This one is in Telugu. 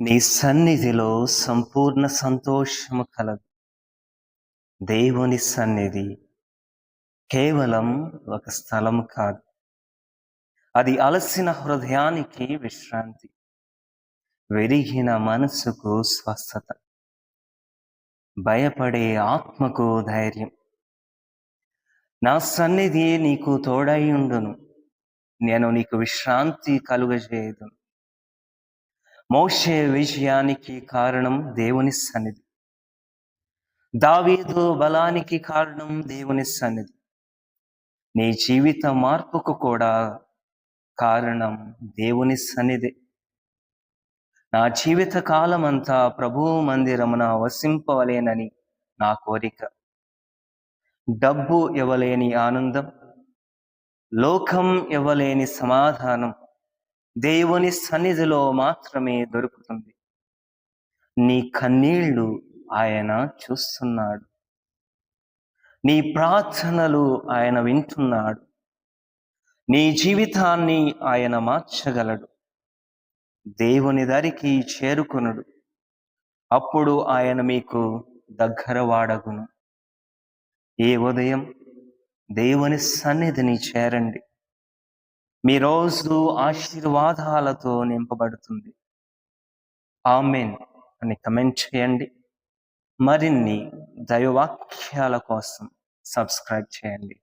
నీ సన్నిధిలో సంపూర్ణ సంతోషము కలదు. దేవుని సన్నిధి కేవలం ఒక స్థలం కాదు, అది అలసిన హృదయానికి విశ్రాంతి, విరిగిన మనసుకు స్వస్థత, భయపడే ఆత్మకు ధైర్యం. నా సన్నిధి నీకు తోడై ఉండును, నేను నీకు విశ్రాంతి కలుగజేయుదును. మోషే విజయానికి కారణం దేవుని సన్నిధి, దావీదు బలానికి కారణం దేవుని సన్నిధి, నీ జీవిత మార్పుకు కూడా కారణం దేవుని సన్నిధి. నా జీవిత కాలమంతా ప్రభువు మందిరమున వసింపవలేనని నా కోరిక. డబ్బు ఇవ్వలేని ఆనందం, లోకం ఇవ్వలేని సమాధానం దేవుని సన్నిధిలో మాత్రమే దొరుకుతుంది. నీ కన్నీళ్లు ఆయన చూస్తున్నాడు, నీ ప్రార్థనలు ఆయన వింటున్నాడు, నీ జీవితాన్ని ఆయన మార్చగలడు. దేవుని దరికి చేరుకొనుడు, అప్పుడు ఆయన మీకు దగ్గరవాడగును. ఈ ఉదయం దేవుని సన్నిధిని చేరండి. మీ రోజు ఆశీర్వాదాలతో నింపబడుతుంది. ఆమేన్ అని కమెంట్ చేయండి. మరిన్ని దైవవాక్యాల కోసం సబ్స్క్రైబ్ చేయండి.